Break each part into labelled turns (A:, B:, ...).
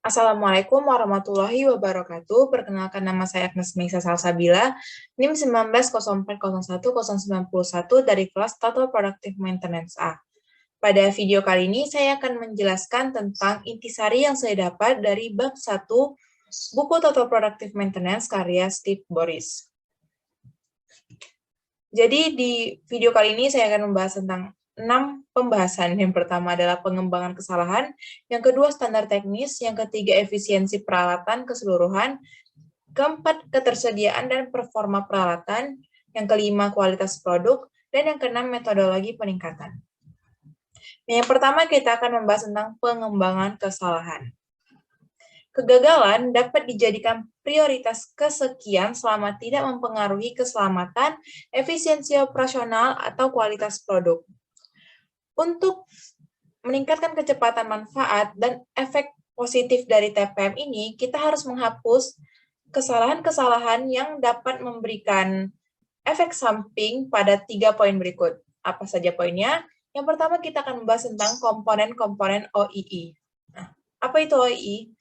A: Assalamualaikum warahmatullahi wabarakatuh. Perkenalkan, nama saya Agnes Meisa Salsabila, NIM 190401091091 dari kelas Total Productive Maintenance A. Pada video kali ini, saya akan menjelaskan tentang intisari yang saya dapat dari bab 1 buku Total Productive Maintenance karya Steve Boris. Jadi di video kali ini saya akan membahas tentang 6 pembahasan. Yang pertama adalah pengembangan kesalahan, yang kedua standar teknis, yang ketiga efisiensi peralatan keseluruhan, keempat ketersediaan dan performa peralatan, yang kelima kualitas produk, dan yang keenam metodologi peningkatan. Yang pertama kita akan membahas tentang pengembangan kesalahan. Kegagalan dapat dijadikan prioritas kesekian selama tidak mempengaruhi keselamatan, efisiensi operasional, atau kualitas produk. Untuk meningkatkan kecepatan manfaat dan efek positif dari TPM ini, kita harus menghapus kesalahan-kesalahan yang dapat memberikan efek samping pada 3 poin berikut. Apa saja poinnya? Yang pertama kita akan membahas tentang komponen-komponen OEE. Nah, apa itu OEE?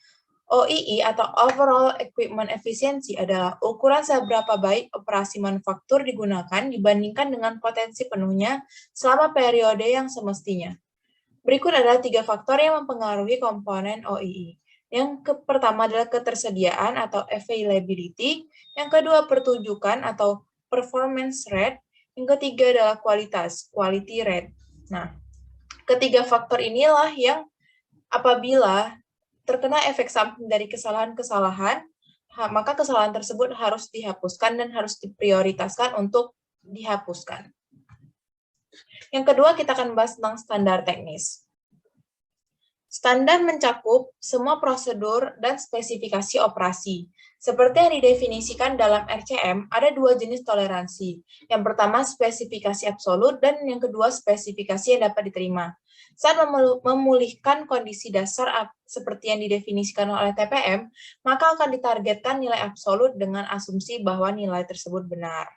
A: OEE atau Overall Equipment Efficiency adalah ukuran seberapa baik operasi manufaktur digunakan dibandingkan dengan potensi penuhnya selama periode yang semestinya. Berikut adalah 3 faktor yang mempengaruhi komponen OEE. Yang pertama adalah ketersediaan atau availability, yang kedua pertunjukan atau performance rate, yang ketiga adalah kualitas, quality rate. Nah, ketiga faktor inilah yang apabila terkena efek samping dari kesalahan-kesalahan, maka kesalahan tersebut harus dihapuskan dan harus diprioritaskan untuk dihapuskan. Yang kedua, kita akan bahas tentang standar teknis. Standar mencakup semua prosedur dan spesifikasi operasi. Seperti yang didefinisikan dalam RCM, ada 2 jenis toleransi. Yang pertama, spesifikasi absolut, dan yang kedua, spesifikasi yang dapat diterima. Saat memulihkan kondisi dasar seperti yang didefinisikan oleh TPM, maka akan ditargetkan nilai absolut dengan asumsi bahwa nilai tersebut benar.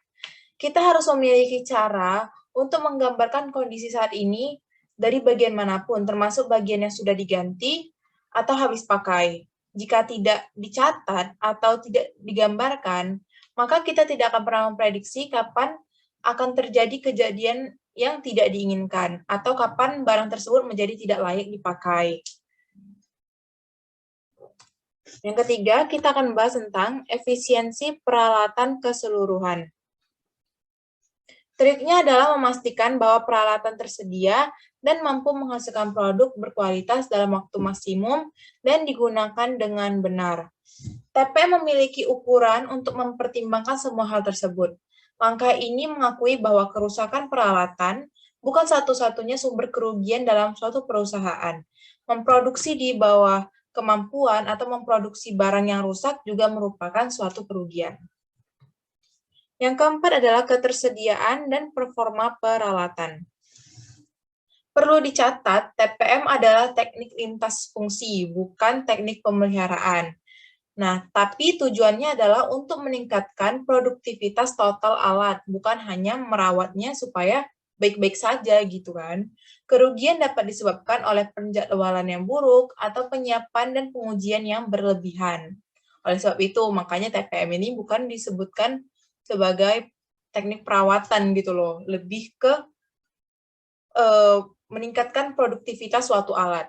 A: Kita harus memiliki cara untuk menggambarkan kondisi saat ini dari bagian manapun, termasuk bagian yang sudah diganti atau habis pakai. Jika tidak dicatat atau tidak digambarkan, maka kita tidak akan pernah memprediksi kapan akan terjadi kejadian yang tidak diinginkan, atau kapan barang tersebut menjadi tidak layak dipakai. Yang ketiga, kita akan membahas tentang efisiensi peralatan keseluruhan. Triknya adalah memastikan bahwa peralatan tersedia dan mampu menghasilkan produk berkualitas dalam waktu maksimum dan digunakan dengan benar. TPM memiliki ukuran untuk mempertimbangkan semua hal tersebut. Langkah ini mengakui bahwa kerusakan peralatan bukan satu-satunya sumber kerugian dalam suatu perusahaan. Memproduksi di bawah kemampuan atau memproduksi barang yang rusak juga merupakan suatu kerugian. Yang keempat adalah ketersediaan dan performa peralatan. Perlu dicatat, TPM adalah teknik lintas fungsi, bukan teknik pemeliharaan. Nah, tapi tujuannya adalah untuk meningkatkan produktivitas total alat, bukan hanya merawatnya supaya baik-baik saja gitu kan. Kerugian dapat disebabkan oleh penjadwalan yang buruk atau penyiapan dan pengujian yang berlebihan. Oleh sebab itu, makanya TPM ini bukan disebutkan sebagai teknik perawatan gitu loh, lebih ke meningkatkan produktivitas suatu alat.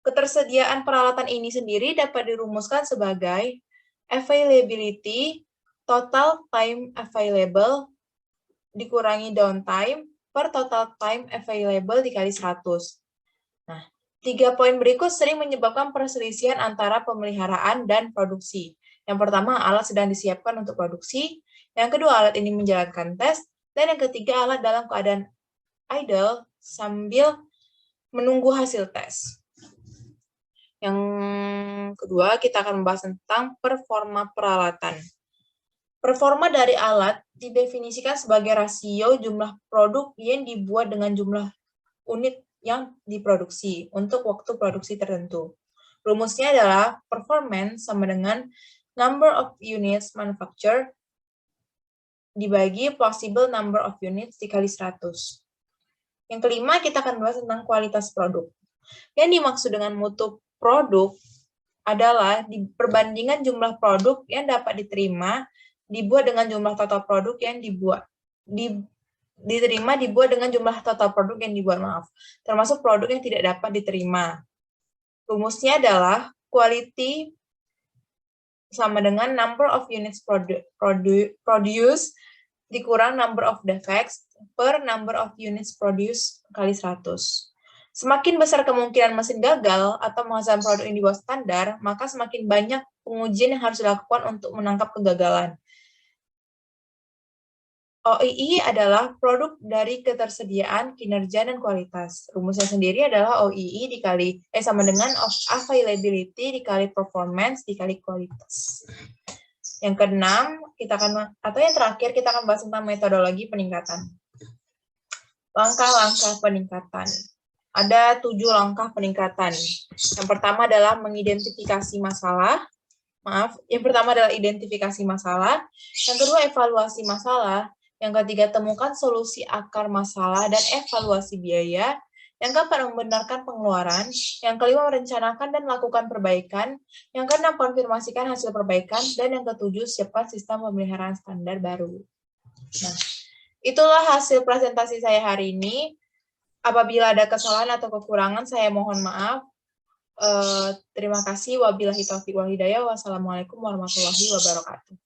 A: Ketersediaan peralatan ini sendiri dapat dirumuskan sebagai availability, total time available, dikurangi downtime, per total time available dikali 100. Nah, 3 poin berikut sering menyebabkan perselisihan antara pemeliharaan dan produksi. Yang pertama, alat sedang disiapkan untuk produksi. Yang kedua, alat ini menjalankan tes. Dan yang ketiga, alat dalam keadaan idle sambil menunggu hasil tes. Yang kedua, kita akan membahas tentang performa peralatan. Performa dari alat didefinisikan sebagai rasio jumlah produk yang dibuat dengan jumlah unit yang diproduksi untuk waktu produksi tertentu. Rumusnya adalah performance sama dengan number of units manufactured dibagi possible number of units dikali 100. Yang kelima, kita akan bahas tentang kualitas produk. Yang dimaksud dengan mutu produk adalah di perbandingan jumlah produk yang dapat diterima dibuat dengan jumlah total produk yang dibuat dibuat dengan jumlah total produk yang dibuat, termasuk produk yang tidak dapat diterima. Rumusnya adalah quality sama dengan number of units produced dikurang number of defects per number of units produced kali 100. Semakin besar kemungkinan mesin gagal atau menghasilkan produk yang di bawah standar, maka semakin banyak pengujian yang harus dilakukan untuk menangkap kegagalan. OII adalah produk dari ketersediaan, kinerja, dan kualitas. Rumusnya sendiri adalah OII sama dengan availability dikali performance dikali kualitas. Yang keenam, yang terakhir kita akan bahas tentang metodologi peningkatan. Langkah-langkah peningkatan. Ada 7 langkah peningkatan. Yang pertama adalah mengidentifikasi masalah. Yang pertama adalah identifikasi masalah. Yang kedua, evaluasi masalah. Yang ketiga, temukan solusi akar masalah dan evaluasi biaya. Yang keempat, membenarkan pengeluaran. Yang kelima, merencanakan dan melakukan perbaikan. Yang keenam, konfirmasikan hasil perbaikan. Dan yang ketujuh, siapkan sistem pemeliharaan standar baru. Nah, itulah hasil presentasi saya hari ini. Apabila ada kesalahan atau kekurangan, saya mohon maaf. Terima kasih. Wabillahi taufiq wal hidayah. Wassalamualaikum warahmatullahi wabarakatuh.